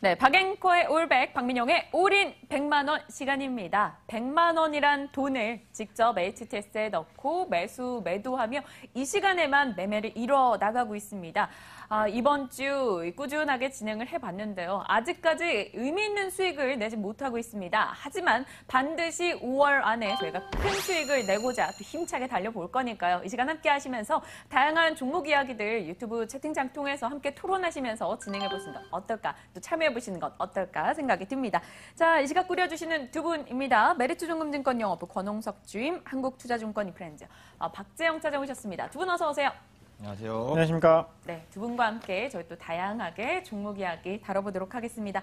네, 박앵커의 올백, 박민영의 올인 100만 원 시간입니다. 100만 원이란 돈을 직접 HTS에 넣고 매도하며 이 시간에만 매매를 이뤄 나가고 있습니다. 이번 주 꾸준하게 진행을 해봤는데요. 아직까지 의미 있는 수익을 내지 못하고 있습니다. 하지만 반드시 5월 안에 저희가 큰 수익을 내고자 또 힘차게 달려볼 거니까요. 이 시간 함께 하시면서 다양한 종목 이야기들 유튜브 채팅창 통해서 함께 토론하시면서 진행해보시는 것 어떨까, 또 참여해보시는 것 어떨까 생각이 듭니다. 자, 이 시각 꾸려주시는 두 분입니다. 메리츠증권증권 영업부 권홍석 주임, 한국투자증권 이프렌즈 박재영 찾아오셨습니다. 두 분 어서 오세요. 안녕하세요. 안녕하십니까. 네, 두 분과 함께 저희 또 다양하게 종목 이야기 다뤄보도록 하겠습니다.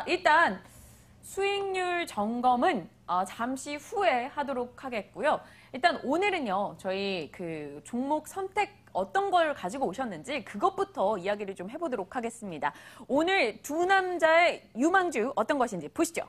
일단 수익률 점검은 잠시 후에 하도록 하겠고요. 일단 오늘은요, 저희 그 종목 선택 어떤 걸 가지고 오셨는지 그것부터 이야기를 좀 해보도록 하겠습니다. 오늘 두 남자의 유망주 어떤 것인지 보시죠.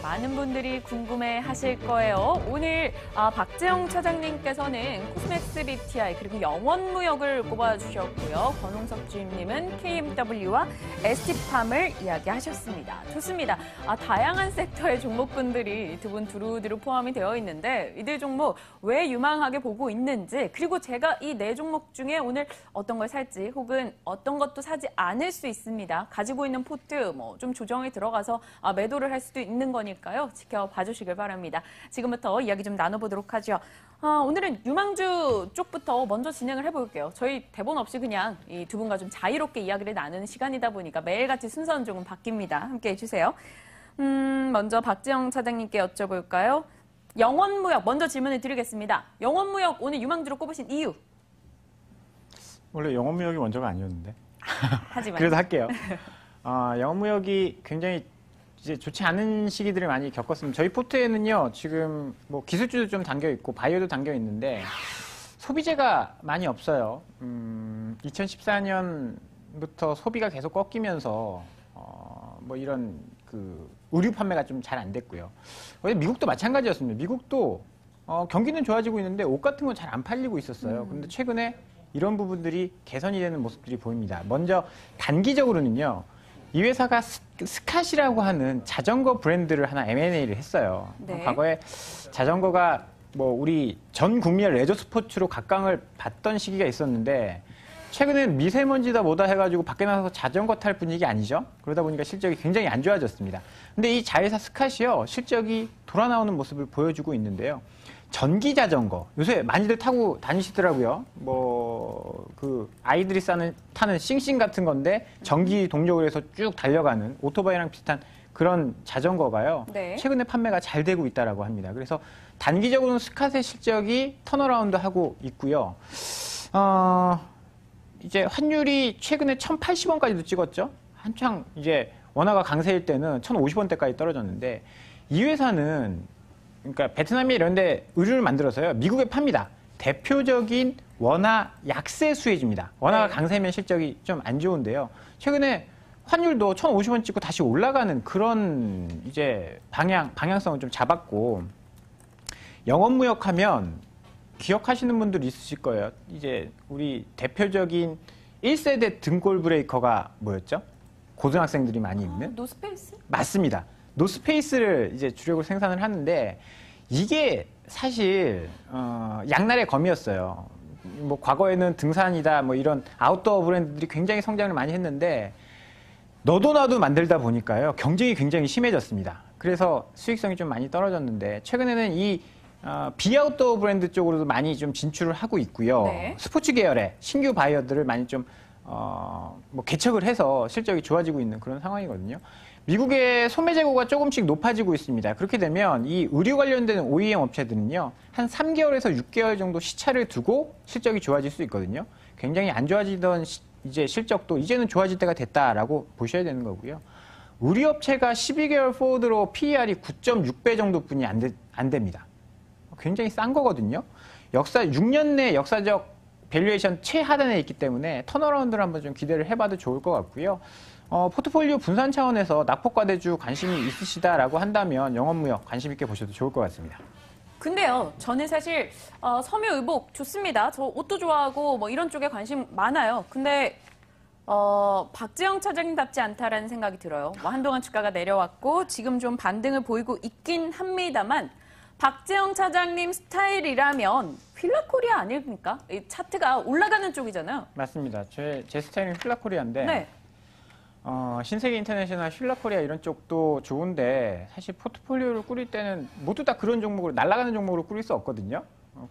많은 분들이 궁금해하실 거예요. 오늘 박재영 차장님께서는 코스맥스 BTI 그리고 영원무역을 꼽아주셨고요. 권홍석 주임님은 KMW와 ST팜을 이야기하셨습니다. 좋습니다. 다양한 섹터의 종목군들이 두 분 두루두루 포함이 되어 있는데 이들 종목 왜 유망하게 보고 있는지, 그리고 제가 이 네 종목 중에 오늘 어떤 걸 살지 혹은 어떤 것도 사지 않을 수 있습니다. 가지고 있는 포트 좀 조정에 들어가서 매도를 할 수도 있는 거니까요. 지켜봐 주시길 바랍니다. 지금부터 이야기 좀 나눠보도록 하죠. 오늘은 유망주 쪽부터 먼저 진행을 해볼게요. 저희 대본 없이 그냥 이 두 분과 좀 자유롭게 이야기를 나누는 시간이다 보니까 매일같이 순서는 조금 바뀝니다. 함께해 주세요. 먼저 박재영 차장님께 여쭤볼까요? 영원무역 먼저 질문을 드리겠습니다. 영원무역 오늘 유망주로 꼽으신 이유? 원래 영업무역이 먼저가 아니었는데. 하지만 그래도 할게요. 영업무역이 굉장히 이제 좋지 않은 시기들을 많이 겪었습니다. 저희 포트에는요, 지금 뭐 기술주도 좀 담겨 있고 바이오도 담겨 있는데 소비재가 많이 없어요. 2014년부터 소비가 계속 꺾이면서 뭐 이런 그 의류 판매가 좀 잘 안 됐고요. 미국도 마찬가지였습니다. 미국도 경기는 좋아지고 있는데 옷 같은 건 잘 안 팔리고 있었어요. 그런데 최근에 이런 부분들이 개선이 되는 모습들이 보입니다. 먼저 단기적으로는요, 이 회사가 스캇이라고 하는 자전거 브랜드를 하나 M&A를 했어요. 네. 과거에 자전거가 뭐 우리 전 국민의 레저 스포츠로 각광을 받던 시기가 있었는데 최근에는 미세먼지다 뭐다 해가지고 밖에 나가서 자전거 탈 분위기 아니죠? 그러다 보니까 실적이 굉장히 안 좋아졌습니다. 근데 이 자회사 스캇이요, 실적이 돌아 나오는 모습을 보여주고 있는데요. 전기 자전거 요새 많이들 타고 다니시더라고요. 그 아이들이 타는 싱싱 같은 건데 전기 동력을 해서 쭉 달려가는 오토바이랑 비슷한 그런 자전거가요. 네. 최근에 판매가 잘 되고 있다라고 합니다. 그래서 단기적으로는 스캇의 실적이 턴어라운드 하고 있고요. 이제 환율이 최근에 1,080원까지도 찍었죠. 한창 이제 원화가 강세일 때는 1,050원대까지 떨어졌는데 이 회사는 그러니까 베트남이 이런 데 의류를 만들어서요, 미국에 팝니다. 대표적인 원화 약세 수혜주입니다. 원화가 네. 강세면 실적이 좀 안 좋은데요. 최근에 환율도 1,050원 찍고 다시 올라가는 그런 이제 방향성을 좀 잡았고, 영업무역하면 기억하시는 분들 있으실 거예요. 이제 우리 대표적인 1세대 등골 브레이커가 뭐였죠? 고등학생들이 많이 입는? 노스페이스? 맞습니다. 노스페이스를 이제 주력으로 생산을 하는데 이게 사실 양날의 검이었어요. 뭐 과거에는 등산이다 뭐 이런 아웃도어 브랜드들이 굉장히 성장을 많이 했는데 너도 나도 만들다 보니까요, 경쟁이 굉장히 심해졌습니다. 그래서 수익성이 좀 많이 떨어졌는데 최근에는 이 비아웃도어 브랜드 쪽으로도 많이 좀 진출을 하고 있고요. 네. 스포츠 계열의 신규 바이어들을 많이 좀 뭐 개척을 해서 실적이 좋아지고 있는 그런 상황이거든요. 미국의 소매 재고가 조금씩 높아지고 있습니다. 그렇게 되면 이 의류 관련된 OEM 업체들은요, 한 3개월에서 6개월 정도 시차를 두고 실적이 좋아질 수 있거든요. 굉장히 안 좋아지던 이제 실적도 이제는 좋아질 때가 됐다라고 보셔야 되는 거고요. 의류 업체가 12개월 포워드로 PER이 9.6배 정도뿐이 안 됩니다. 굉장히 싼 거거든요. 6년 내 역사적 밸류에이션 최하단에 있기 때문에 턴어라운드를 한번 좀 기대를 해봐도 좋을 것 같고요. 포트폴리오 분산 차원에서 낙폭과대주 관심이 있으시다라고 한다면 영업무역 관심 있게 보셔도 좋을 것 같습니다. 근데요, 저는 사실 섬유의복 좋습니다. 저 옷도 좋아하고 뭐 이런 쪽에 관심 많아요. 근데 박지영 차장님답지 않다라는 생각이 들어요. 뭐 한동안 주가가 내려왔고 지금 좀 반등을 보이고 있긴 합니다만 박지영 차장님 스타일이라면 휠라코리아 아닙니까? 이 차트가 올라가는 쪽이잖아요. 맞습니다. 제 스타일은 휠라코리아인데 네. 신세계 인터내셔널, 휠라코리아 이런 쪽도 좋은데 사실 포트폴리오를 꾸릴 때는 모두 다 그런 종목으로 날아가는 종목으로 꾸릴 수 없거든요.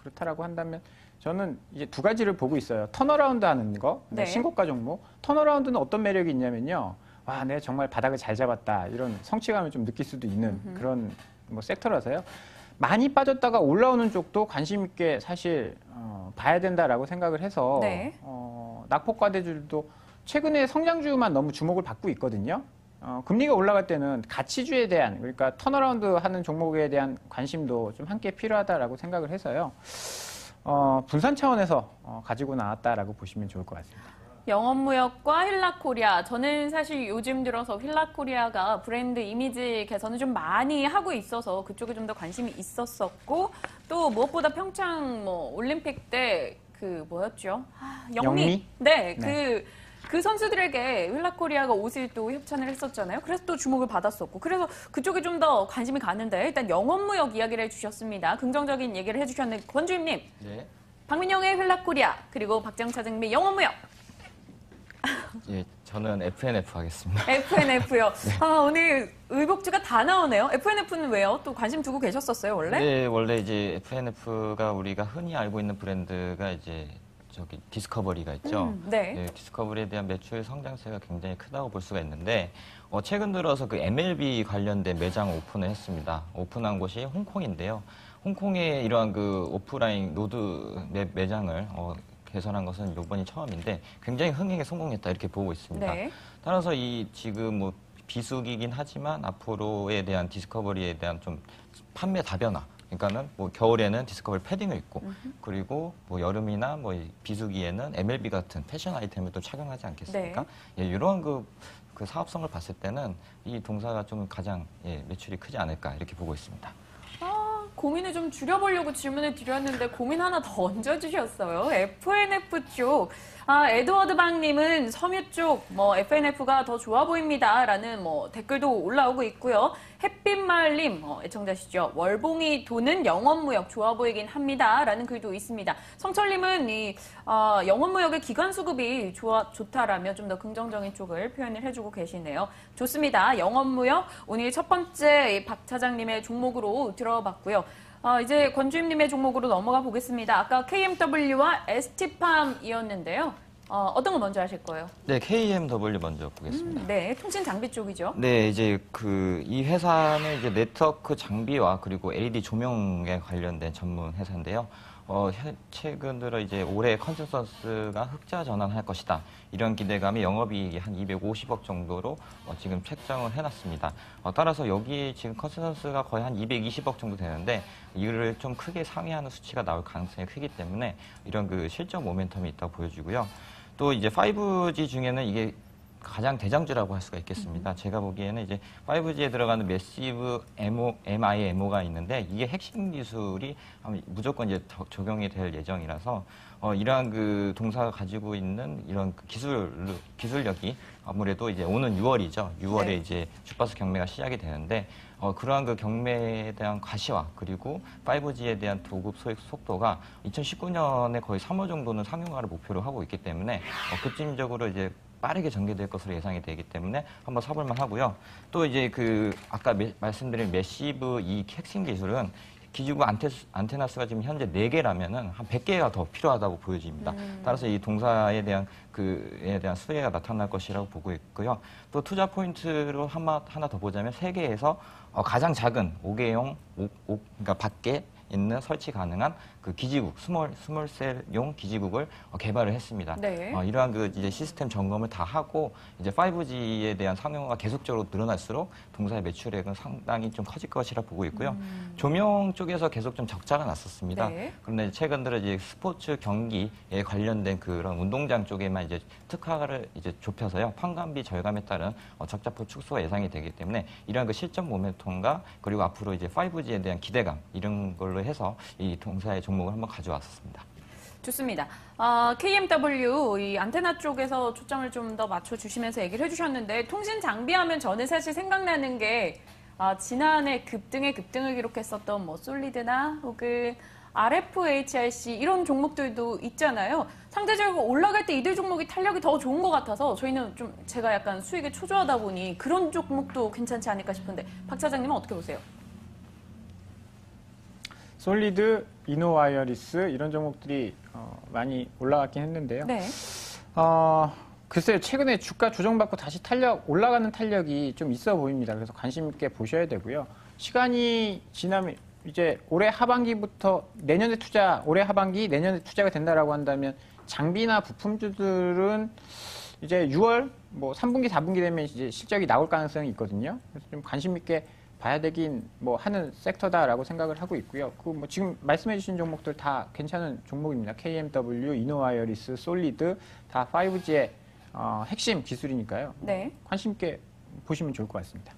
그렇다라고 한다면 저는 이제 두 가지를 보고 있어요. 턴어라운드 하는 거, 네. 신고가 종목. 턴어라운드는 어떤 매력이 있냐면요. 와, 내가 정말 바닥을 잘 잡았다. 이런 성취감을 좀 느낄 수도 있는 그런 뭐 섹터라서요. 많이 빠졌다가 올라오는 쪽도 관심 있게 사실 봐야 된다라고 생각을 해서 네. 낙폭과대주도 최근에 성장주만 너무 주목을 받고 있거든요. 금리가 올라갈 때는 가치주에 대한, 그러니까 턴어라운드 하는 종목에 대한 관심도 좀 함께 필요하다라고 생각을 해서요. 분산 차원에서 가지고 나왔다라고 보시면 좋을 것 같습니다. 영업무역과 휠라코리아. 저는 사실 요즘 들어서 휠라코리아가 브랜드 이미지 개선을 좀 많이 하고 있어서 그쪽에 좀 더 관심이 있었었고 또 무엇보다 평창 뭐 올림픽 때 그 뭐였죠? 영미? 네, 네. 그 선수들에게 휠라코리아가 옷을 또 협찬을 했었잖아요. 그래서 또 주목을 받았었고. 그래서 그쪽에 좀 더 관심이 가는데 일단 영업무역 이야기를 해주셨습니다. 긍정적인 얘기를 해주셨는데 권주임님. 네. 박민영의 휠라코리아 그리고 박정 차장님의 영업무역. 예, 저는 FNF 하겠습니다. FNF요. 오늘 의복주가 다 나오네요. FNF는 왜요? 또 관심 두고 계셨었어요, 원래? 네, 원래 이제 FNF가 우리가 흔히 알고 있는 브랜드가 이제 저기 디스커버리가 있죠. 네. 예, 디스커버리에 대한 매출 성장세가 굉장히 크다고 볼 수가 있는데 최근 들어서 그 MLB 관련된 매장 오픈을 했습니다. 오픈한 곳이 홍콩인데요. 홍콩에 이러한 그 오프라인 노드 매장을 개설한 것은 이번이 처음인데 굉장히 흥행에 성공했다 이렇게 보고 있습니다. 네. 따라서 이 지금 뭐 비수기긴 하지만 앞으로에 대한 디스커버리에 대한 좀 판매 다변화. 그러니까는 뭐 겨울에는 디스커버리 패딩을 입고 그리고 뭐 여름이나 뭐 비수기에는 MLB 같은 패션 아이템을 또 착용하지 않겠습니까? 예, 이러한 그 사업성을 봤을 때는 이 동사가 좀 가장 매출이 크지 않을까 이렇게 보고 있습니다. 고민을 좀 줄여보려고 질문을 드렸는데 고민 하나 더 얹어주셨어요. FNF 쪽. 에드워드 박님은 섬유 쪽, FNF가 더 좋아 보입니다. 라는 댓글도 올라오고 있고요. 햇빛마을님, 애청자시죠. 월봉이 도는 영업무역 좋아 보이긴 합니다. 라는 글도 있습니다. 성철님은 이 영업무역의 기관 수급이 좋다라며 좀 더 긍정적인 쪽을 표현을 해주고 계시네요. 좋습니다. 영업무역 오늘 첫 번째 박 차장님의 종목으로 들어봤고요. 이제 권주임님의 종목으로 넘어가 보겠습니다. 아까 KMW와 ST팜이었는데요. 어떤 거 먼저 하실 거예요? 네, KMW 먼저 보겠습니다. 네, 통신 장비 쪽이죠. 네, 이제 이 회사는 이제 네트워크 장비와 그리고 LED 조명에 관련된 전문 회사인데요. 최근 들어 이제 올해 컨센서스가 흑자 전환할 것이다. 이런 기대감이 영업이익이 한 250억 정도로 지금 책정을 해놨습니다. 따라서 여기 지금 컨센서스가 거의 한 220억 정도 되는데 이를 좀 크게 상회하는 수치가 나올 가능성이 크기 때문에 이런 그 실적 모멘텀이 있다고 보여지고요. 또 이제 5G 중에는 이게 가장 대장주라고 할 수가 있겠습니다. 제가 보기에는 이제 5G에 들어가는 매시브 MIMO가 있는데 이게 핵심 기술이 무조건 이제 적용이 될 예정이라서 이러한 그 동사가 가지고 있는 이런 그 기술력이 아무래도 이제 오는 6월이죠. 6월에 네. 이제 주파수 경매가 시작이 되는데 그러한 그 경매에 대한 가시화 그리고 5G에 대한 도급 속도가 2019년에 거의 3월 정도는 상용화를 목표로 하고 있기 때문에 급진적으로 이제 빠르게 전개될 것으로 예상이 되기 때문에 한번 사볼만 하고요. 또 이제 아까 말씀드린 매시브 이 핵심 기술은 기지국 안테나 수가 지금 현재 4개라면은 한 100개가 더 필요하다고 보여집니다. 따라서 이 동사에 대한 수혜가 나타날 것이라고 보고 있고요. 또 투자 포인트로 하나 더 보자면 세계에서 가장 작은 5개용, 그러니까 밖에 있는 설치 가능한 그 기지국, 스몰셀용 기지국을 개발을 했습니다. 네. 이러한 이제 시스템 점검을 다 하고 이제 5G에 대한 상용화가 계속적으로 늘어날수록 동사의 매출액은 상당히 좀 커질 것이라 보고 있고요. 조명 쪽에서 계속 좀 적자가 났었습니다. 네. 그런데 최근 들어 이제 스포츠 경기에 관련된 그런 운동장 쪽에만 이제 특화를 이제 좁혀서요. 판관비 절감에 따른 적자폭 축소가 예상이 되기 때문에 이러한 그 실적 모멘텀과 그리고 앞으로 이제 5G에 대한 기대감 이런 걸로 해서 이 동사의 종목을 한번 가져왔었습니다. 좋습니다. KMW 이 안테나 쪽에서 초점을 좀 더 맞춰주시면서 얘기를 해주셨는데 통신 장비하면 저는 사실 생각나는 게 지난해 급등에 급등을 기록했었던 뭐 솔리드나 혹은 RFHRC 이런 종목들도 있잖아요. 상대적으로 올라갈 때 이들 종목이 탄력이 더 좋은 것 같아서 저희는 좀 제가 약간 수익에 초조하다 보니 그런 종목도 괜찮지 않을까 싶은데 박 차장님은 어떻게 보세요? 솔리드, 이노와이어리스 이런 종목들이 많이 올라갔긴 했는데요. 네. 글쎄요, 최근에 주가 조정받고 다시 올라가는 탄력이 좀 있어 보입니다. 그래서 관심 있게 보셔야 되고요. 시간이 지나면 이제 올해 하반기부터 올해 하반기, 내년에 투자가 된다라고 한다면 장비나 부품주들은 이제 6월, 뭐 3분기, 4분기 되면 이제 실적이 나올 가능성이 있거든요. 그래서 좀 관심 있게 봐야 되긴 뭐 하는 섹터다라고 생각을 하고 있고요. 그 뭐 지금 말씀해주신 종목들 다 괜찮은 종목입니다. KMW, 이노와이어리스, 솔리드 다 5G의 핵심 기술이니까요. 네. 관심 있게 보시면 좋을 것 같습니다.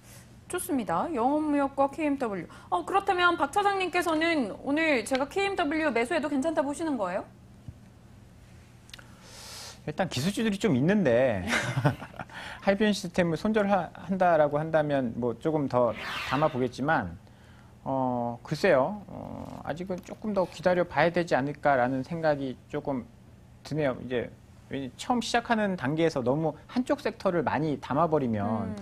좋습니다. 영업무역과 KMW. 그렇다면 박 차장님께서는 오늘 제가 KMW 매수해도 괜찮다 보시는 거예요? 일단 기술주들이 좀 있는데 하이비온 시스템을 손절한다라고 한다면 뭐 조금 더 담아보겠지만 글쎄요. 아직은 조금 더 기다려 봐야 되지 않을까라는 생각이 조금 드네요. 이제 처음 시작하는 단계에서 너무 한쪽 섹터를 많이 담아버리면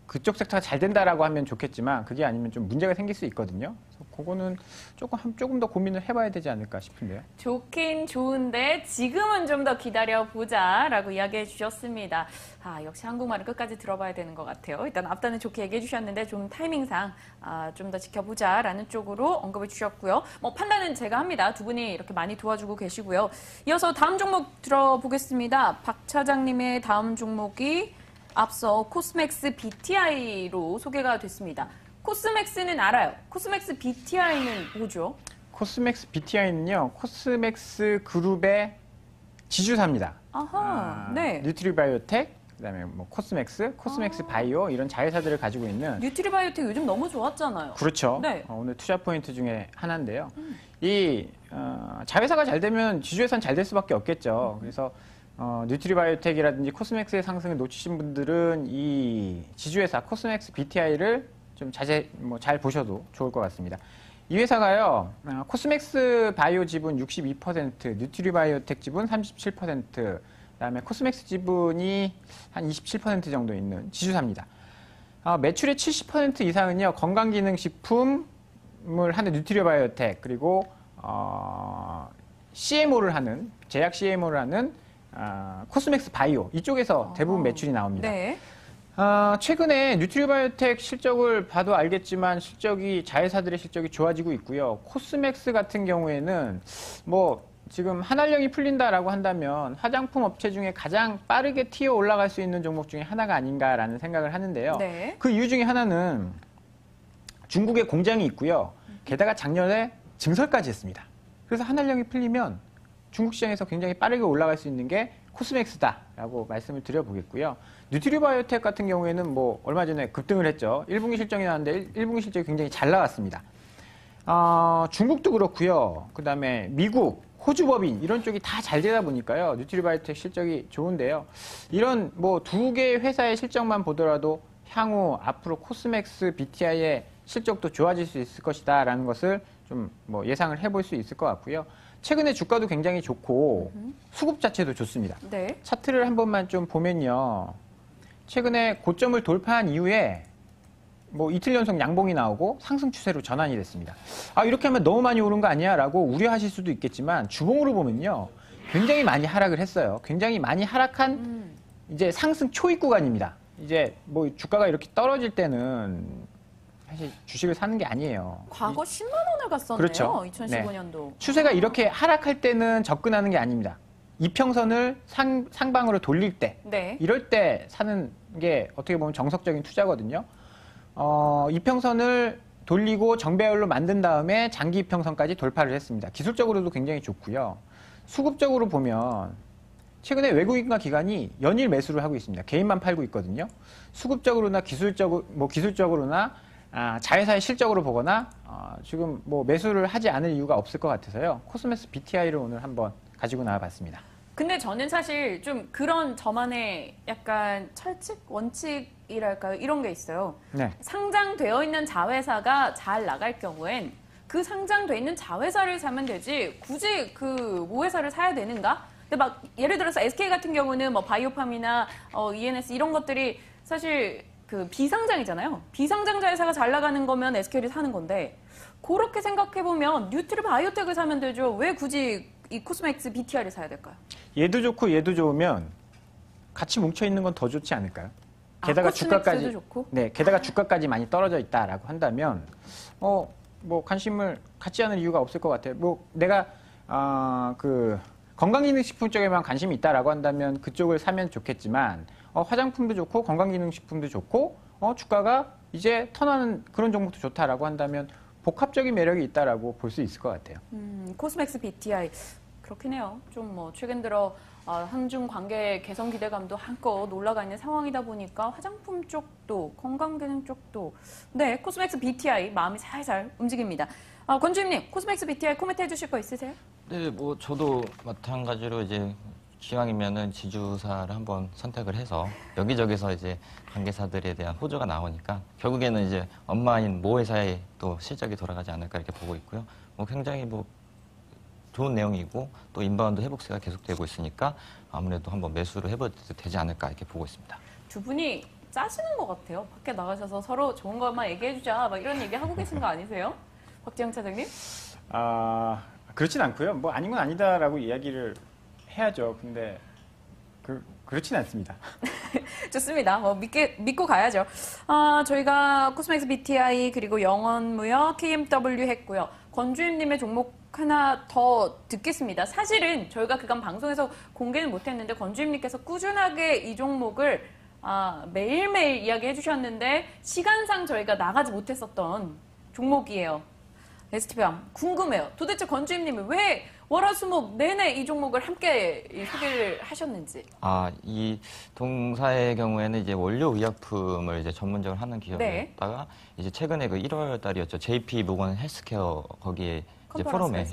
그쪽 섹터가 잘 된다라고 하면 좋겠지만 그게 아니면 좀 문제가 생길 수 있거든요. 그래서 그거는 조금 더 고민을 해봐야 되지 않을까 싶은데요. 좋긴 좋은데 지금은 좀 더 기다려보자라고 이야기해 주셨습니다. 역시 한국말을 끝까지 들어봐야 되는 것 같아요. 일단 앞단은 좋게 얘기해 주셨는데 좀 타이밍상 좀 더 지켜보자라는 쪽으로 언급해 주셨고요. 판단은 제가 합니다. 두 분이 이렇게 많이 도와주고 계시고요. 이어서 다음 종목 들어보겠습니다. 박 차장님의 다음 종목이 앞서 코스맥스 BTI로 소개가 됐습니다. 코스맥스는 알아요. 코스맥스 BTI는 뭐죠? 코스맥스 BTI는요, 코스맥스 그룹의 지주사입니다. 아하, 네. 뉴트리바이오텍, 그다음에 뭐 코스맥스 바이오 이런 자회사들을 가지고 있는. 뉴트리바이오텍 요즘 너무 좋았잖아요. 그렇죠. 네. 오늘 투자 포인트 중에 하나인데요. 이 자회사가 잘 되면 지주회사는 잘 될 수밖에 없겠죠. 그래서 뉴트리바이오텍이라든지 코스맥스의 상승을 놓치신 분들은 이 지주회사 코스맥스 BTI를 좀 잘 보셔도 좋을 것 같습니다. 이 회사가요, 코스맥스 바이오 지분 62%, 뉴트리바이오텍 지분 37%, 그다음에 코스맥스 지분이 한 27% 정도 있는 지주사입니다. 매출의 70% 이상은요, 건강기능식품을 하는 뉴트리바이오텍, 그리고 CMO를 하는, 제약 CMO를 하는 코스맥스 바이오, 이쪽에서 대부분 매출이 나옵니다. 네. 최근에 뉴트리바이오텍 실적을 봐도 알겠지만 자회사들의 실적이 좋아지고 있고요. 코스맥스 같은 경우에는 지금 한알령이 풀린다라고 한다면 화장품 업체 중에 가장 빠르게 튀어 올라갈 수 있는 종목 중에 하나가 아닌가라는 생각을 하는데요. 네. 그 이유 중에 하나는 중국에 공장이 있고요. 게다가 작년에 증설까지 했습니다. 그래서 한알령이 풀리면 중국 시장에서 굉장히 빠르게 올라갈 수 있는 게 코스맥스다라고 말씀을 드려보겠고요. 뉴트리바이오텍 같은 경우에는 얼마 전에 급등을 했죠. 1분기 실적이 나왔는데 1분기 실적이 굉장히 잘 나왔습니다. 중국도 그렇고요. 그다음에 미국, 호주법인 이런 쪽이 다 잘 되다 보니까요. 뉴트리바이오텍 실적이 좋은데요. 이런 두 개의 회사의 실적만 보더라도 향후 앞으로 코스맥스 BTI의 실적도 좋아질 수 있을 것이다라는 것을 좀 예상을 해볼 수 있을 것 같고요. 최근에 주가도 굉장히 좋고 수급 자체도 좋습니다. 네. 차트를 한 번만 좀 보면요. 최근에 고점을 돌파한 이후에 이틀 연속 양봉이 나오고 상승 추세로 전환이 됐습니다. 이렇게 하면 너무 많이 오른 거 아니야? 라고 우려하실 수도 있겠지만 주봉으로 보면요. 굉장히 많이 하락을 했어요. 굉장히 많이 하락한 이제 상승 초입 구간입니다. 이제 주가가 이렇게 떨어질 때는 사실 주식을 사는 게 아니에요. 과거 10만 원을 갔었네요. 그렇죠. 2015년도. 네. 추세가 이렇게 하락할 때는 접근하는 게 아닙니다. 이평선을 상방으로 돌릴 때, 네. 이럴 때 사는 게 어떻게 보면 정석적인 투자거든요. 이평선을 돌리고 정배열로 만든 다음에 장기 이평선까지 돌파를 했습니다. 기술적으로도 굉장히 좋고요. 수급적으로 보면 최근에 외국인과 기관이 연일 매수를 하고 있습니다. 개인만 팔고 있거든요. 수급적으로나 기술적으로나 자회사의 실적으로 보거나 지금 뭐 매수를 하지 않을 이유가 없을 것 같아서요. 코스메스 BTI를 오늘 한번 가지고 나와봤습니다. 근데 저는 사실 좀 그런 저만의 약간 철칙, 원칙이랄까요? 이런 게 있어요. 네. 상장되어 있는 자회사가 잘 나갈 경우엔 그 상장돼 있는 자회사를 사면 되지 굳이 그 모회사를 사야 되는가? 근데 막 예를 들어서 SK 같은 경우는 뭐 바이오팜이나 ENS 이런 것들이 사실 그 비상장이잖아요. 비상장 자회사가 잘 나가는 거면 SK를 사는 건데 그렇게 생각해 보면 뉴트리 바이오텍을 사면 되죠. 왜 굳이 이 코스맥스 BTI를 사야 될까요? 얘도 좋고 얘도 좋으면 같이 뭉쳐 있는 건 더 좋지 않을까요? 게다가 코스맥스도 주가까지 좋고? 네, 게다가 주가까지 많이 떨어져 있다라고 한다면 뭐 관심을 갖지 않을 이유가 없을 것 같아요. 뭐 내가 그 건강기능식품 쪽에만 관심이 있다라고 한다면 그쪽을 사면 좋겠지만 화장품도 좋고 건강기능식품도 좋고 주가가 이제 턴하는 그런 종목도 좋다라고 한다면 복합적인 매력이 있다라고 볼 수 있을 것 같아요. 코스맥스 BTI 그렇긴 해요. 좀 뭐 최근 들어 한중 관계 개선 기대감도 한껏 올라가 있는 상황이다 보니까 화장품 쪽도 건강기능 쪽도 네 코스맥스 BTI 마음이 살살 움직입니다. 권주임님 코스맥스 BTI 코멘트 해주실 거 있으세요? 네, 뭐 저도 마찬가지로 이제 기왕이면은 지주사를 한번 선택을 해서 여기저기서 이제 관계사들에 대한 호조가 나오니까 결국에는 이제 엄마인 모 회사에 또 실적이 돌아가지 않을까 이렇게 보고 있고요. 뭐 굉장히 뭐 좋은 내용이고 또 인바운드 회복세가 계속되고 있으니까 아무래도 한번 매수를 해봐도 되지 않을까 이렇게 보고 있습니다. 두 분이 짜시는 것 같아요. 밖에 나가셔서 서로 좋은 것만 얘기해주자 막 이런 얘기 하고 계신 거 아니세요? 박지영 차장님? 그렇진 않고요. 뭐 아닌 건 아니다라고 이야기를 해야죠. 근데 그렇진 않습니다. 좋습니다. 믿고 가야죠. 저희가 코스맥스 BTI 그리고 영원무역 KMW 했고요. 권주임님의 종목 하나 더 듣겠습니다. 사실은 저희가 그간 방송에서 공개는 못했는데 권주임님께서 꾸준하게 이 종목을 매일매일 이야기해 주셨는데 시간상 저희가 나가지 못했었던 종목이에요. STP암 궁금해요. 도대체 권주임님은 왜 월화수목 내내 이 종목을 함께 소개를 하셨는지. 이 동사의 경우에는 이제 원료 의약품을 이제 전문적으로 하는 기업이었다가 이제 최근에 그 1월 달이었죠. JP 모건 헬스케어 거기에 이제 포럼에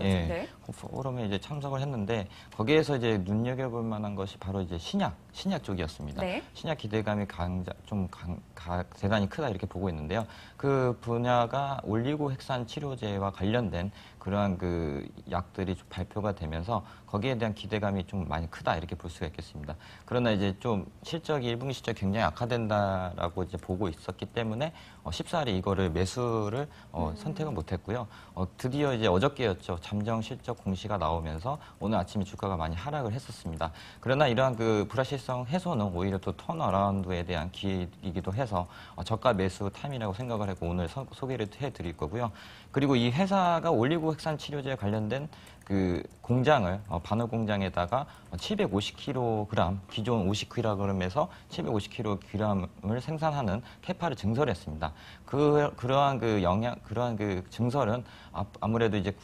포럼에 이제 참석을 했는데 거기에서 이제 눈여겨볼 만한 것이 바로 이제 신약 쪽이었습니다. 네. 신약 기대감이 대단히 크다 이렇게 보고 있는데요. 그 분야가 올리고 핵산 치료제와 관련된 그러한 그 약들이 좀 발표가 되면서 거기에 대한 기대감이 좀 많이 크다 이렇게 볼 수가 있겠습니다. 그러나 이제 좀 실적이 1분기 실적이 굉장히 악화된다라고 이제 보고 있었기 때문에 쉽사리 이거를 매수를 선택은 못했고요. 드디어 이제 어저께였죠. 잠정 실적 공시가 나오면서 오늘 아침에 주가가 많이 하락을 했었습니다. 그러나 이러한 그 불확실성 해소는 오히려 또 턴어라운드에 대한 기회이기도 해서 저가 매수 타임이라고 생각을 하고 오늘 소개를 해드릴 거고요. 그리고 이 회사가 올리고 핵산 치료제에 관련된 그 공장을 반호 공장에다가 750kg 기존 50kg에서 750kg을 생산하는 캐파를 증설했습니다. 그러한 그 증설은 아무래도 이제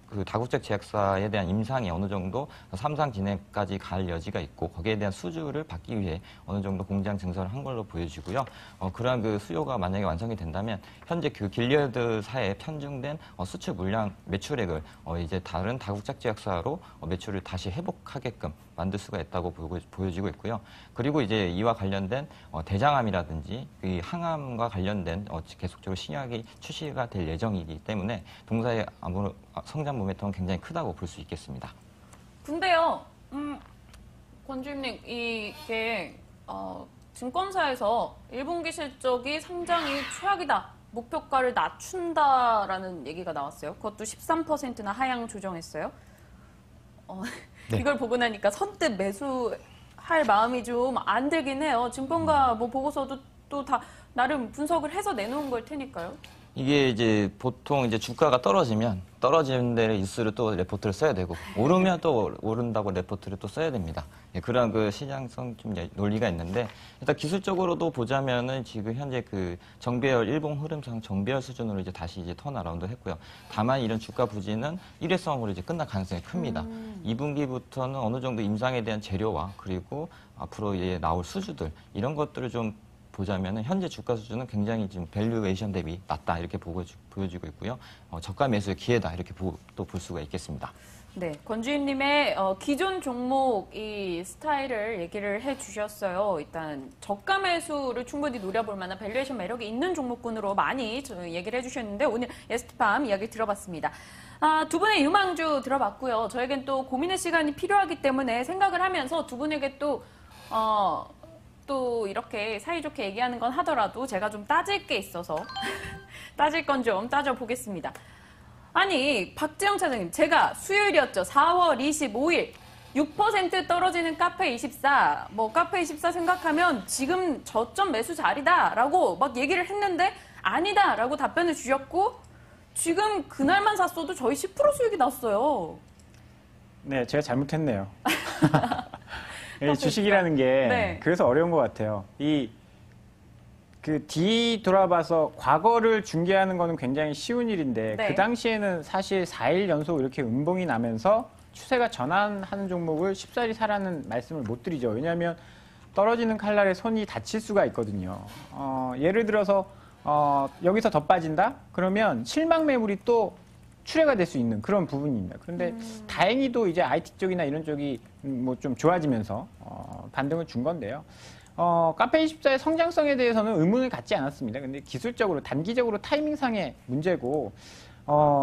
그 다국적 제약사에 대한 임상이 어느 정도 삼상 진행까지 갈 여지가 있고 거기에 대한 수주를 받기 위해 어느 정도 공장 증설을 한 걸로 보여지고요. 그러한 그 수요가 만약에 완성이 된다면 현재 그 길리어드사에 편중된 수출 물량 매출액을 이제 다른 다국적 제약사로 매출을 다시 회복하게끔 만들 수가 있다고 보여지고 있고요. 그리고 이제 이와 관련된 대장암이라든지 이 항암과 관련된 계속적으로 신약이 출시가 될 예정이기 때문에 동사의 성장 모멘텀은 굉장히 크다고 볼 수 있겠습니다. 근데요, 권주임님 이게 증권사에서 1분기 실적이 상장이 최악이다. 목표가를 낮춘다라는 얘기가 나왔어요. 그것도 13%나 하향 조정했어요. 네. 이걸 보고 나니까 선뜻 매수할 마음이 좀 안 들긴 해요. 증권가 뭐 보고서도 또 다 나름 분석을 해서 내놓은 걸 테니까요. 이게 이제 보통 이제 주가가 떨어지는 데 일수를 또 레포트를 써야 되고 오르면 또 오른다고 레포트를 또 써야 됩니다. 그런 그 시장성 좀 논리가 있는데 일단 기술적으로도 보자면은 지금 현재 그 정배열 일봉 흐름상 정배열 수준으로 이제 다시 이제 턴어라운드 했고요. 다만 이런 주가 부진은 일회성으로 이제 끝날 가능성이 큽니다. 2분기부터는 어느 정도 임상에 대한 재료와 그리고 앞으로 나올 수주들 이런 것들을 좀 보자면은 현재 주가 수준은 굉장히 지금 밸류에이션 대비 낮다 이렇게 보여지고 있고요. 저가 매수의 기회다 이렇게 또 볼 수가 있겠습니다. 네, 권주임님의 기존 종목 이 스타일을 얘기를 해주셨어요. 일단 저가 매수를 충분히 노려볼 만한 밸류에이션 매력이 있는 종목군으로 많이 얘기를 해주셨는데 오늘 예스트팜 이야기 들어봤습니다. 두 분의 유망주 들어봤고요. 저에겐 또 고민의 시간이 필요하기 때문에 생각을 하면서 두 분에게 또 이렇게 사이좋게 얘기하는 건 하더라도 제가 좀 따질 게 있어서 따질 건 좀 따져보겠습니다. 아니, 박지영 차장님, 제가 수요일이었죠. 4월 25일 6% 떨어지는 카페24, 카페24 생각하면 지금 저점 매수 자리다라고 막 얘기를 했는데 아니다라고 답변을 주셨고 지금 그날만 샀어도 저희 10% 수익이 났어요. 네, 제가 잘못했네요. 주식이라는 게 그래서 어려운 것 같아요. 뒤돌아봐서 과거를 중계하는 거는 굉장히 쉬운 일인데 그 당시에는 사실 4일 연속 이렇게 음봉이 나면서 추세가 전환하는 종목을 쉽사리 사라는 말씀을 못 드리죠. 왜냐하면 떨어지는 칼날에 손이 다칠 수가 있거든요. 예를 들어서 여기서 더 빠진다? 그러면 실망 매물이 또 출회가 될 수 있는 그런 부분입니다. 그런데 다행히도 이제 IT 쪽이나 이런 쪽이 좀 좋아지면서 반등을 준 건데요. 카페24의 성장성에 대해서는 의문을 갖지 않았습니다. 근데 기술적으로, 단기적으로 타이밍상의 문제고,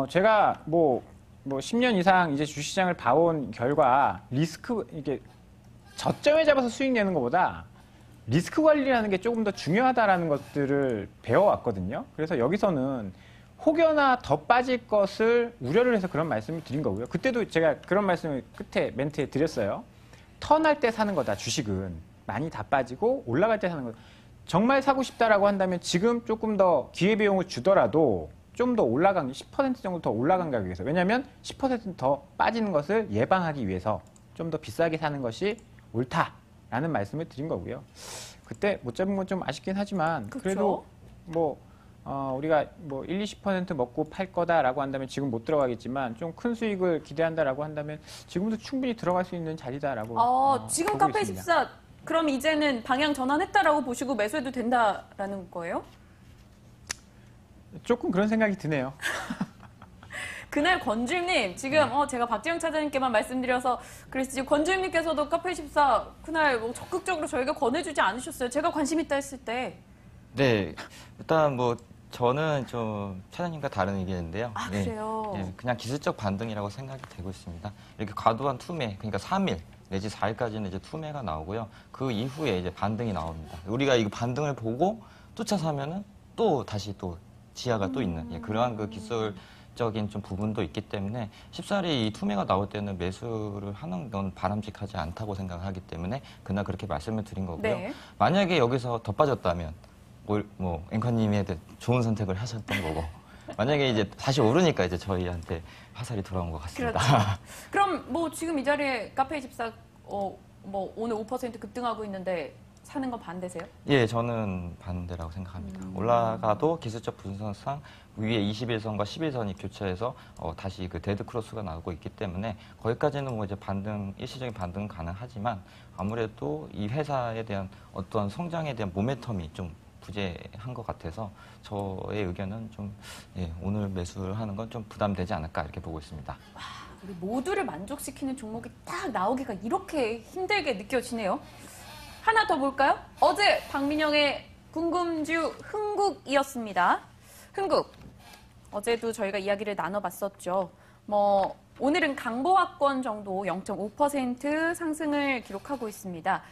제가 10년 이상 이제 주식시장을 봐온 결과, 이게 저점에 잡아서 수익 내는 것보다 리스크 관리라는 게 조금 더 중요하다라는 것들을 배워왔거든요. 그래서 여기서는 혹여나 더 빠질 것을 우려를 해서 그런 말씀을 드린 거고요. 그때도 제가 그런 말씀을 끝에 멘트에 드렸어요. 턴할 때 사는 거다, 주식은. 많이 다 빠지고 올라갈 때 사는 거. 정말 사고 싶다라고 한다면 지금 조금 더 기회비용을 주더라도 좀 더 올라간, 10% 정도 더 올라간 가격에서. 왜냐하면 10% 더 빠지는 것을 예방하기 위해서 좀 더 비싸게 사는 것이 옳다라는 말씀을 드린 거고요. 그때 못 잡은 건 좀 아쉽긴 하지만 그래도 우리가 1, 20% 먹고 팔 거다라고 한다면 지금 못 들어가겠지만 좀 큰 수익을 기대한다라고 한다면 지금도 충분히 들어갈 수 있는 자리다라고 지금 보고 있습니다. 카페24 그럼 이제는 방향 전환했다라고 보시고 매수해도 된다라는 거예요? 조금 그런 생각이 드네요. 그날 권주임님 지금 제가 박지영 차장님께만 말씀드려서 그랬지 권주임님께서도 카페24 그날 적극적으로 저희가 권해주지 않으셨어요. 제가 관심 있다 했을 때. 네, 일단 저는 좀 차장님과 다른 의견인데요. 그래요? 예, 그냥 기술적 반등이라고 생각이 되고 있습니다. 이렇게 과도한 투매, 그러니까 3일 내지 4일까지는 이제 투매가 나오고요. 그 이후에 이제 반등이 나옵니다. 우리가 이거 반등을 보고 쫓아 사면은 또 다시 또 지하가 또 있는 그러한 그 기술적인 좀 부분도 있기 때문에 쉽사리 이 투매가 나올 때는 매수를 하는 건 바람직하지 않다고 생각하기 때문에 그날 그렇게 말씀을 드린 거고요. 만약에 여기서 더 빠졌다면 앵커님이 좋은 선택을 하셨던 거고 만약에 이제 다시 오르니까 이제 저희한테 화살이 돌아온 것 같습니다. 그렇죠. 그럼 지금 이 자리에 카페24 오늘 5% 급등하고 있는데 사는 건 반대세요? 예, 저는 반대라고 생각합니다. 올라가도 기술적 분석상 위에 21선과 11선이 교차해서 다시 그 데드 크로스가 나오고 있기 때문에 거기까지는 이제 일시적인 반등은 가능하지만 아무래도 이 회사에 대한 어떠한 성장에 대한 모멘텀이 좀 부재한 것 같아서 저의 의견은 좀 오늘 매수를 하는 건 좀 부담되지 않을까 이렇게 보고 있습니다. 우리 모두를 만족시키는 종목이 딱 나오기가 이렇게 힘들게 느껴지네요. 하나 더 볼까요? 어제 박민영의 궁금주 흥국이었습니다. 흥국. 어제도 저희가 이야기를 나눠봤었죠. 오늘은 강보학권 정도 0.5% 상승을 기록하고 있습니다.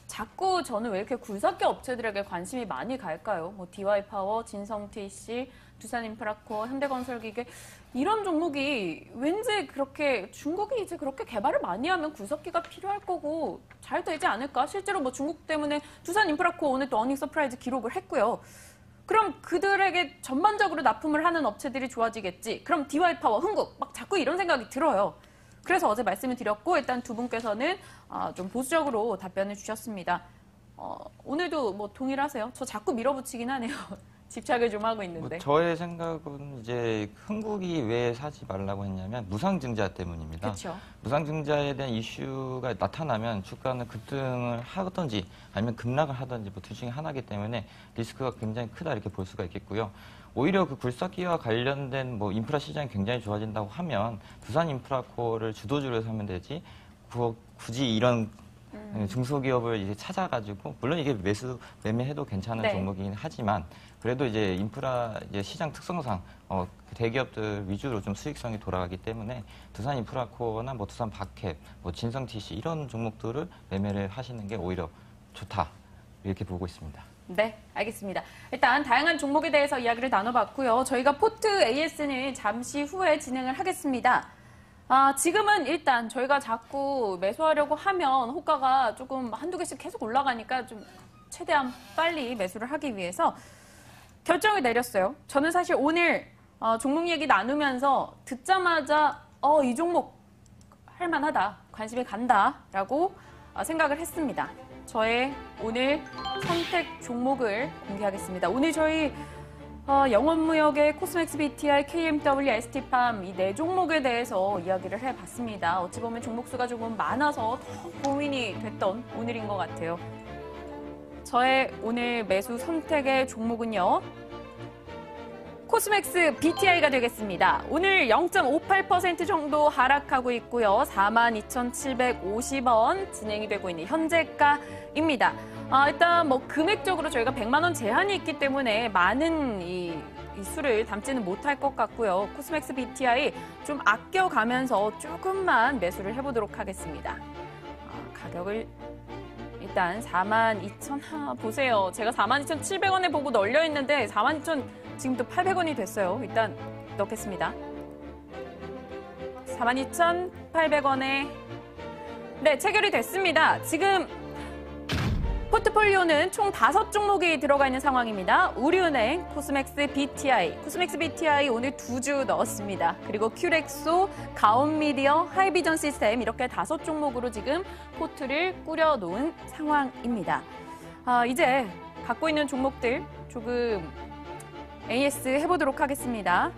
자꾸 저는 왜 이렇게 굴삭기 업체들에게 관심이 많이 갈까요? DY파워, 진성TC, 두산인프라코어, 현대건설기계 이런 종목이 왠지 그렇게 중국이 이제 그렇게 개발을 많이 하면 굴삭기가 필요할 거고 잘 되지 않을까? 실제로 중국 때문에 두산인프라코어 오늘 또 어닝 서프라이즈 기록을 했고요. 그럼 그들에게 전반적으로 납품을 하는 업체들이 좋아지겠지. 그럼 DY파워, 흥국 막 자꾸 이런 생각이 들어요. 그래서 어제 말씀을 드렸고 일단 두 분께서는 좀 보수적으로 답변을 주셨습니다. 오늘도 동일하세요? 저 자꾸 밀어붙이긴 하네요. 집착을 좀 하고 뭐 있는데. 저의 생각은 이제 흥국이 왜 사지 말라고 했냐면 무상증자 때문입니다. 그렇죠. 무상증자에 대한 이슈가 나타나면 주가는 급등을 하든지 아니면 급락을 하든지 뭐 둘 중에 하나이기 때문에 리스크가 굉장히 크다 이렇게 볼 수가 있겠고요. 오히려 그 굴삭기와 관련된 뭐 인프라 시장이 굉장히 좋아진다고 하면 두산 인프라코어를 주도주로 하면 되지 굳이 이런 중소기업을 이제 찾아가지고 물론 이게 매매해도 괜찮은 네. 종목이긴 하지만 그래도 이제 인프라 이제 시장 특성상 대기업들 위주로 좀 수익성이 돌아가기 때문에 두산 인프라코어나 뭐 두산 바캡, 뭐 진성 TC 이런 종목들을 매매를 하시는 게 오히려 좋다 이렇게 보고 있습니다. 네, 알겠습니다. 일단 다양한 종목에 대해서 이야기를 나눠봤고요. 저희가 포트 AS는 잠시 후에 진행을 하겠습니다. 지금은 일단 저희가 자꾸 매수하려고 하면 호가가 조금 한두 개씩 계속 올라가니까 좀 최대한 빨리 매수를 하기 위해서 결정을 내렸어요. 저는 사실 오늘 종목 얘기 나누면서 듣자마자 이 종목 할만하다, 관심이 간다라고 생각을 했습니다. 저의 오늘 선택 종목을 공개하겠습니다. 오늘 저희 영원무역의 코스맥스 BTI, KMW, ST팜 이 네 종목에 대해서 이야기를 해봤습니다. 어찌 보면 종목 수가 조금 많아서 더 고민이 됐던 오늘인 것 같아요. 저의 오늘 매수 선택의 종목은요. 코스맥스 BTI가 되겠습니다. 오늘 0.58% 정도 하락하고 있고요. 42,750원 진행이 되고 있는 현재가입니다. 일단 뭐 금액적으로 저희가 100만 원 제한이 있기 때문에 많은 이 수를 담지는 못할 것 같고요. 코스맥스 BTI 좀 아껴가면서 조금만 매수를 해보도록 하겠습니다. 가격을 일단 42,000 보세요. 제가 42,700원에 보고 널려 있는데 42,000 지금 또 800원이 됐어요. 일단 넣겠습니다. 42,800원에 네, 체결이 됐습니다. 지금 포트폴리오는 총 5종목이 들어가 있는 상황입니다. 우리은행, 코스맥스 BTI, 코스맥스 BTI 오늘 2주 넣었습니다. 그리고 큐렉소, 가온미디어, 하이비전 시스템 이렇게 5종목으로 지금 포트를 꾸려놓은 상황입니다. 이제 갖고 있는 종목들 조금 AS 해보도록 하겠습니다.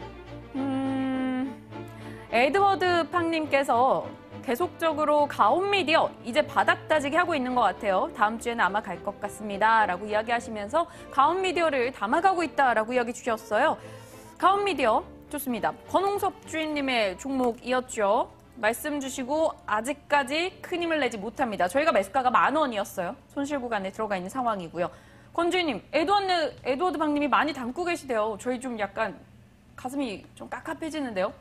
에드워드 팡님께서 계속적으로 가온미디어 이제 바닥 다지기 하고 있는 것 같아요. 다음 주에는 아마 갈 것 같습니다. 라고 이야기하시면서 가온미디어를 담아가고 있다라고 이야기 주셨어요. 가온미디어 좋습니다. 권홍섭 주인님의 종목이었죠. 말씀 주시고 아직까지 큰 힘을 내지 못합니다. 저희가 매수가가 10,000원이었어요. 손실 구간에 들어가 있는 상황이고요. 권 주인님, 에드워드 방님이 많이 담고 계시대요. 저희 좀 약간 가슴이 좀 깝깝해지는데요.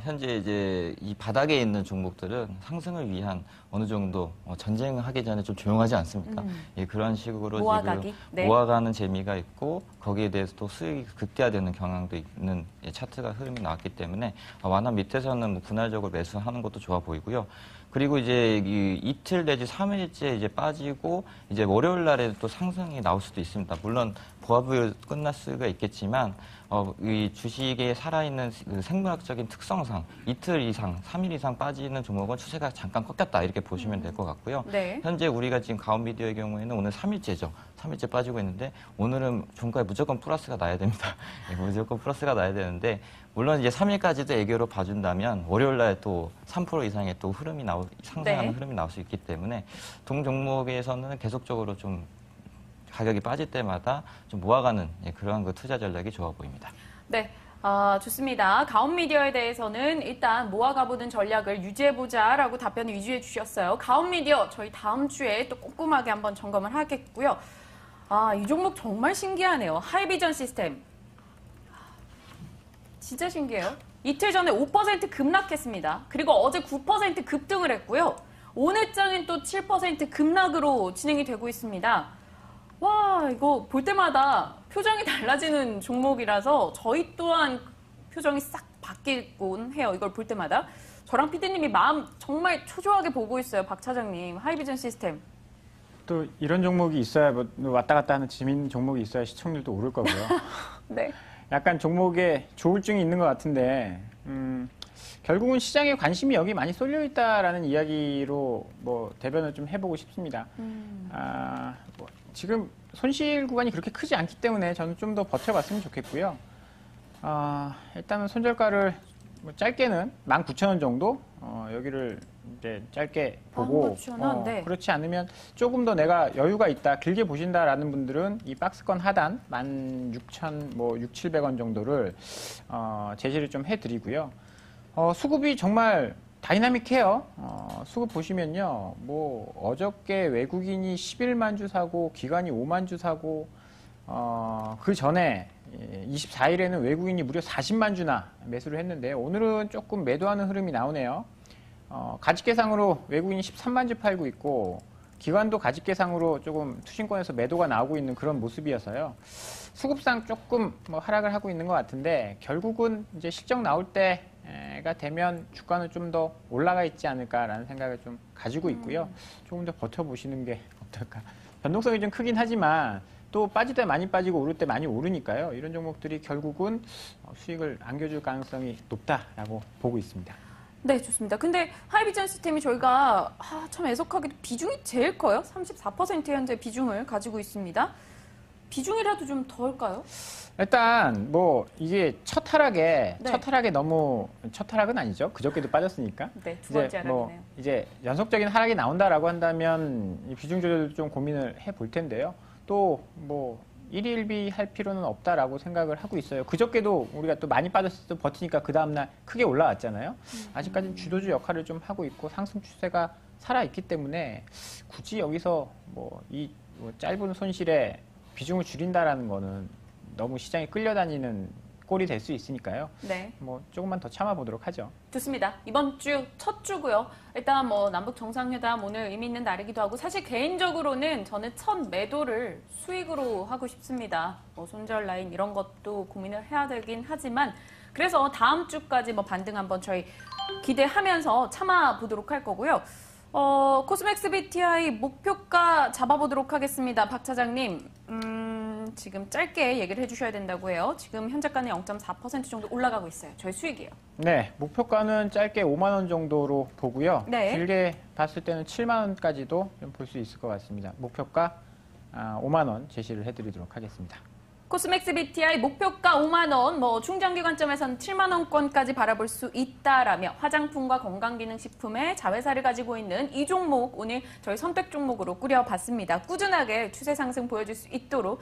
현재 이제 이 바닥에 있는 종목들은 상승을 위한 어느 정도 전쟁을 하기 전에 좀 조용하지 않습니까? 예, 그런 식으로 모아가기? 지금 네. 모아가는 재미가 있고 거기에 대해서 또 수익이 극대화되는 경향도 있는 차트가 흐름이 나왔기 때문에 완화 밑에서는 뭐 분할적으로 매수하는 것도 좋아 보이고요. 그리고 이제 이틀 내지 3일째 이제 빠지고 이제 월요일 날에 또 상승이 나올 수도 있습니다. 물론 보합을 끝날 수가 있겠지만 이 주식에 살아있는 그 생물학적인 특성상 이틀 이상, 3일 이상 빠지는 종목은 추세가 잠깐 꺾였다 이렇게 보시면 될 것 같고요. 네. 현재 우리가 지금 가온미디어의 경우에는 오늘 3일째죠. 3일째 빠지고 있는데 오늘은 종가에 무조건 플러스가 나야 됩니다. 무조건 플러스가 나야 되는데 물론 이제 3일까지도 애교로 봐준다면 월요일 날 또 3% 이상의 또 흐름이 상승하는 네. 흐름이 나올 수 있기 때문에 동 종목에서는 계속적으로 좀 가격이 빠질 때마다 좀 모아가는 그러한 그 투자 전략이 좋아 보입니다. 네. 좋습니다. 가온미디어에 대해서는 일단 모아가보는 전략을 유지해보자라고 답변을 위주해 주셨어요. 가온미디어 저희 다음 주에 또 꼼꼼하게 한번 점검을 하겠고요. 이 종목 정말 신기하네요. 하이비전 시스템. 진짜 신기해요. 이틀 전에 5% 급락했습니다. 그리고 어제 9% 급등을 했고요. 오늘 장엔 또 7% 급락으로 진행이 되고 있습니다. 와, 이거 볼 때마다 표정이 달라지는 종목이라서 저희 또한 표정이 싹 바뀌곤 해요. 이걸 볼 때마다. 저랑 피디님이 마음 정말 초조하게 보고 있어요. 박 차장님. 하이비전 시스템. 또 이런 종목이 있어야 뭐 왔다 갔다 하는 재밌는 종목이 있어야 시청률도 오를 거고요. 네. 약간 종목에 조울증이 있는 것 같은데 결국은 시장에 관심이 여기 많이 쏠려 있다라는 이야기로 뭐 대변을 좀 해보고 싶습니다. 지금 손실 구간이 그렇게 크지 않기 때문에 저는 좀 더 버텨봤으면 좋겠고요. 일단은 손절가를 뭐 짧게는 19,000원 정도 여기를 이제 짧게 보고 19,000원, 네. 그렇지 않으면 조금 더 내가 여유가 있다, 길게 보신다라는 분들은 이 박스권 하단 16,000, 뭐 6,700원 정도를 제시를 좀 해드리고요. 수급이 정말 다이나믹해요. 수급 보시면요, 뭐 어저께 외국인이 11만 주 사고 기관이 5만 주 사고 그 전에 24일에는 외국인이 무려 40만 주나 매수를 했는데 오늘은 조금 매도하는 흐름이 나오네요. 가직계상으로 외국인이 13만 주 팔고 있고 기관도 가직계상으로 조금 투신권에서 매도가 나오고 있는 그런 모습이어서요. 수급상 조금 뭐 하락을 하고 있는 것 같은데 결국은 이제 실적 나올 때가 되면 주가는 좀 더 올라가 있지 않을까라는 생각을 좀 가지고 있고요. 조금 더 버텨보시는 게 어떨까. 변동성이 좀 크긴 하지만 또 빠질 때 많이 빠지고 오를 때 많이 오르니까요. 이런 종목들이 결국은 수익을 안겨줄 가능성이 높다라고 보고 있습니다. 네, 좋습니다. 근데 하이비전 시스템이 저희가 참 애석하게도 비중이 제일 커요. 34% 현재 비중을 가지고 있습니다. 비중이라도 좀 덜까요? 일단 뭐 이게 첫 하락에 네. 너무 첫 하락은 아니죠. 그저께도 빠졌으니까. 네, 두 번째 하락이네요. 이제 연속적인 하락이 나온다라고 한다면 이 비중 조절도 좀 고민을 해볼 텐데요. 또 뭐 1일1비 할 필요는 없다라고 생각을 하고 있어요. 그저께도 우리가 또 많이 빠졌을 때 버티니까 그 다음날 크게 올라왔잖아요. 아직까지는 주도주 역할을 좀 하고 있고 상승 추세가 살아있기 때문에 굳이 여기서 뭐 이 짧은 손실에 비중을 줄인다라는 거는 너무 시장에 끌려다니는 꼴이 될 수 있으니까요. 네. 뭐 조금만 더 참아보도록 하죠. 좋습니다. 이번 주 첫 주고요. 일단 뭐 남북 정상회담 오늘 의미 있는 날이기도 하고 사실 개인적으로는 저는 첫 매도를 수익으로 하고 싶습니다. 뭐 손절 라인 이런 것도 고민을 해야 되긴 하지만 그래서 다음 주까지 뭐 반등 한번 저희 기대하면서 참아보도록 할 거고요. 코스맥스 BTI 목표가 잡아보도록 하겠습니다. 박 차장님, 지금 짧게 얘기를 해주셔야 된다고 해요. 지금 현재가는 0.4% 정도 올라가고 있어요. 저희 수익이에요. 네, 목표가는 짧게 5만 원 정도로 보고요. 네. 길게 봤을 때는 7만 원까지도 좀 볼 수 있을 것 같습니다. 목표가 5만 원 제시를 해드리도록 하겠습니다. 코스맥스 BTI 목표가 5만 원, 뭐 중장기 관점에서는 7만 원권까지 바라볼 수 있다라며 화장품과 건강기능식품의 자회사를 가지고 있는 이 종목 오늘 저희 선택 종목으로 꾸려봤습니다. 꾸준하게 추세 상승 보여줄 수 있도록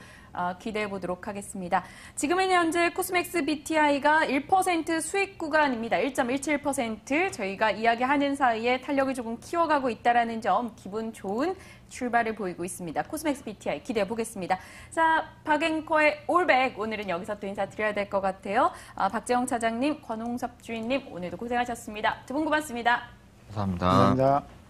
기대해 보도록 하겠습니다. 지금은 현재 코스맥스 BTI가 1% 수익 구간입니다. 1.17% 저희가 이야기하는 사이에 탄력을 조금 키워가고 있다는 점 기분 좋은 출발을 보이고 있습니다. 코스맥스 BTI 기대해 보겠습니다. 자, 박앵커의 올백 오늘은 여기서 또 인사드려야 될 것 같아요. 박재영 차장님, 권홍섭 주인님 오늘도 고생하셨습니다. 두 분 고맙습니다. 감사합니다. 감사합니다.